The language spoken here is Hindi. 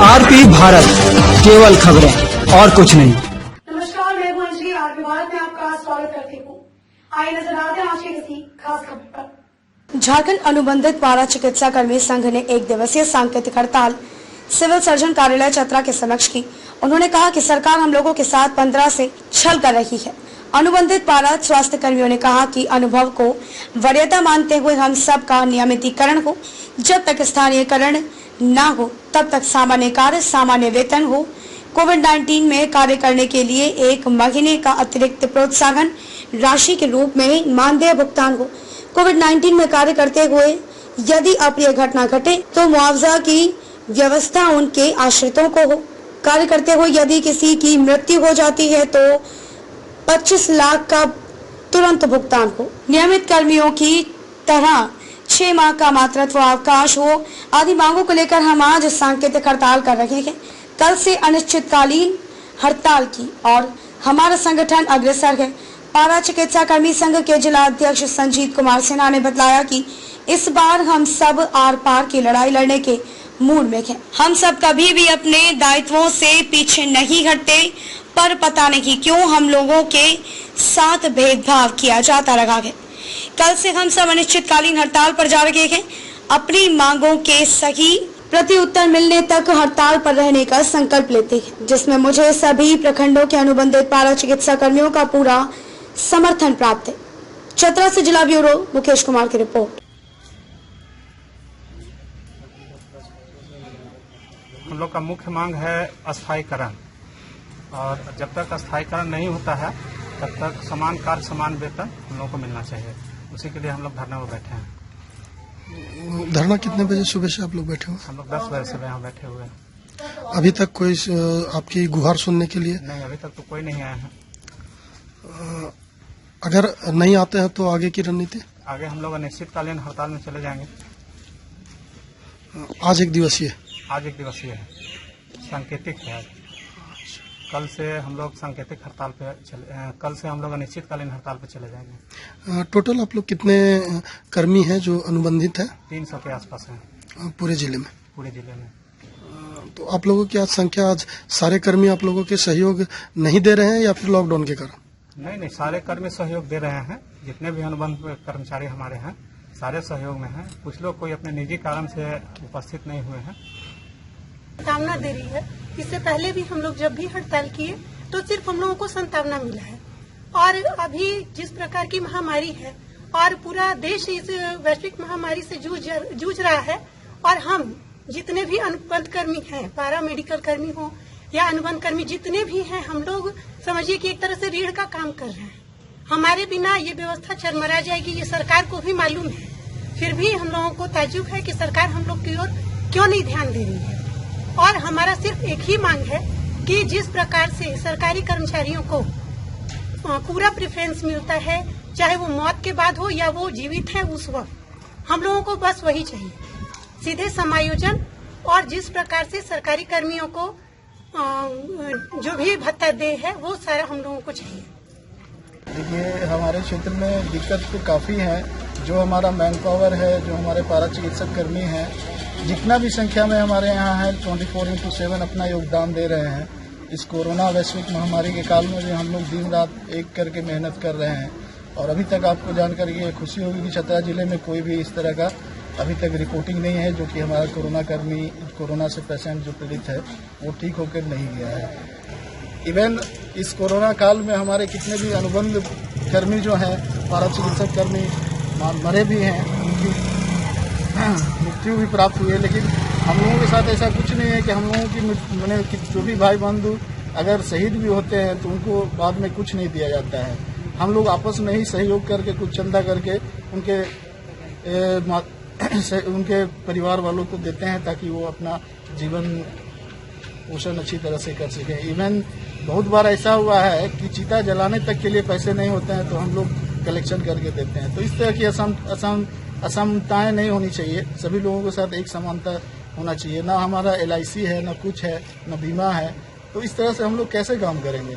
आरपी भारत, केवल खबरें और कुछ नहीं। नमस्कार, मैं हूं अंजलि। आरपी भारत में आपका स्वागत करती हूँ। आइए नजर आते हैं आज की किसी खास खबर पर। झारखंड अनुबंधित पारा चिकित्सा कर्मी संघ ने 1 दिवसीय सांकेतिक हड़ताल सिविल सर्जन कार्यालय चतरा के समक्ष की। उन्होंने कहा कि सरकार हम लोगों के साथ 15 से छल कर रही है। अनुबंधित पारा स्वास्थ्य कर्मियों ने कहा कि अनुभव को वरीयता मानते हुए हम सब का नियमितीकरण हो। जब तक स्थानीयकरण न हो तब तक सामान्य कार्य, सामान्य वेतन हो। कोविड-19 में कार्य करने के लिए 1 महीने का अतिरिक्त प्रोत्साहन राशि के रूप में मानदेय भुगतान हो। कोविड-19 में कार्य करते हुए यदि अप्रिय घटना घटे तो मुआवजा की व्यवस्था उनके आश्रितों को हो। कार्य करते हुए यदि किसी की मृत्यु हो जाती है तो 25 लाख का तुरंत भुगतान हो। नियमित कर्मियों की तरह 6 माह का मातृत्व अवकाश हो। आदि मांगों को लेकर हम आज सांकेतिक हड़ताल कर रहे हैं। कल से अनिश्चितकालीन हड़ताल की और हमारा संगठन अग्रसर है। पारा चिकित्सा कर्मी संघ के जिला अध्यक्ष संजीत कुमार सिन्हा ने बताया कि इस बार हम सब आर पार की लड़ाई लड़ने के मूड में हैं। हम सब कभी भी अपने दायित्वों से पीछे नहीं हटते, पर पता नहीं क्यों हम लोगों के साथ भेदभाव किया जाता रहा है। कल से हम सब अनिश्चितकालीन हड़ताल पर जा रहे हैं। अपनी मांगों के सही प्रति उत्तर मिलने तक हड़ताल पर रहने का संकल्प लेते हैं, जिसमें मुझे सभी प्रखंडों के अनुबंधित पारा चिकित्सा कर्मियों का पूरा समर्थन प्राप्त है। चतरा से जिला ब्यूरो मुकेश कुमार की रिपोर्ट। हम लोग का मुख्य मांग है अस्थायीकरण, और जब तक अस्थायीकरण नहीं होता है तब तक समान कार्य समान वेतन हम लोग को मिलना चाहिए। उसी के लिए हम लोग धरना में बैठे हैं। धरना कितने बजे सुबह से आप लोग बैठे हुए? हम लोग 10 बजे से यहाँ बैठे हुए हैं। अभी तक कोई आपकी गुहार सुनने के लिए? नहीं, अभी तक तो कोई नहीं आया है। अगर नहीं आते हैं तो आगे की रणनीति? आगे हम लोग अनिश्चितकालीन हड़ताल में चले जाएंगे। आज 1 दिवसीय? आज 1 दिवसीय है, सांकेतिक है। आज कल से हम लोग सांकेतिक हड़ताल पे कल से हम लोग अनिश्चितकालीन हड़ताल पे चले जाएंगे। टोटल आप लोग कितने कर्मी हैं जो अनुबंधित हैं? 300 के आसपास हैं पूरे जिले में? पूरे जिले में। तो आप लोगों की आज संख्या, आज सारे कर्मी आप लोगों के सहयोग नहीं दे रहे हैं या फिर लॉकडाउन के कारण? नहीं, सारे कर्मी सहयोग दे रहे हैं। जितने भी अनुबंध कर्मचारी हमारे हैं सारे सहयोग में हैं। कुछ लोग कोई अपने निजी कारण से उपस्थित नहीं हुए हैं। संतावना दे रही है। इससे पहले भी हम लोग जब भी हड़ताल किए तो सिर्फ हम लोगों को संतावना मिला है। और अभी जिस प्रकार की महामारी है और पूरा देश इस वैश्विक महामारी से जूझ रहा है, और हम जितने भी अनुबंध कर्मी हैं, पारा मेडिकल कर्मी हो या अनुबंध कर्मी जितने भी हैं, हम लोग समझिए कि एक तरह से रीढ़ का काम कर रहे हैं। हमारे बिना ये व्यवस्था चरमरा जाएगी, ये सरकार को भी मालूम है। फिर भी हम लोगों को ताज्जुब है कि सरकार हम लोग की ओर क्यों नहीं ध्यान दे रही है। और हमारा सिर्फ एक ही मांग है कि जिस प्रकार से सरकारी कर्मचारियों को पूरा प्रेफरेंस मिलता है, चाहे वो मौत के बाद हो या वो जीवित है उस वक्त, हम लोगों को बस वही चाहिए। सीधे समायोजन, और जिस प्रकार से सरकारी कर्मियों को जो भी भत्ता दे है वो सारा हम लोगों को चाहिए। देखिए, हमारे क्षेत्र में दिक्कत तो काफ़ी है। जो हमारा मैन पावर है, जो हमारे पारा चिकित्सक कर्मी हैं, जितना भी संख्या में हमारे यहाँ है 24/7 अपना योगदान दे रहे हैं। इस कोरोना वैश्विक महामारी के काल में भी हम लोग दिन रात एक करके मेहनत कर रहे हैं। और अभी तक आपको जानकर ये खुशी होगी कि चतरा जिले में कोई भी इस तरह का अभी तक रिपोर्टिंग नहीं है जो कि हमारा कोरोना कर्मी, कोरोना से पेशेंट जो पीड़ित है वो ठीक होकर नहीं गया है। इवन इस कोरोना काल में हमारे कितने भी अनुबंध कर्मी जो हैं, पारा चिकित्सक कर्मी मरे भी हैं, उनकी मृत्यु भी प्राप्त हुई है। लेकिन हम लोगों के साथ ऐसा कुछ नहीं है कि हम लोगों की मैंने जो भी भाई बंधु अगर शहीद भी होते हैं तो उनको बाद में कुछ नहीं दिया जाता है। हम लोग आपस में ही सहयोग करके कुछ चंदा करके उनके परिवार वालों को देते हैं ताकि वो अपना जीवन पोषण अच्छी तरह से कर सकें। इवन बहुत बार ऐसा हुआ है कि चीता जलाने तक के लिए पैसे नहीं होते हैं तो हम लोग कलेक्शन करके देते हैं। तो इस तरह की असमानताएं नहीं होनी चाहिए। सभी लोगों के साथ एक समानता होना चाहिए। ना हमारा LIC है, ना कुछ है, ना बीमा है। तो इस तरह से हम लोग कैसे काम करेंगे?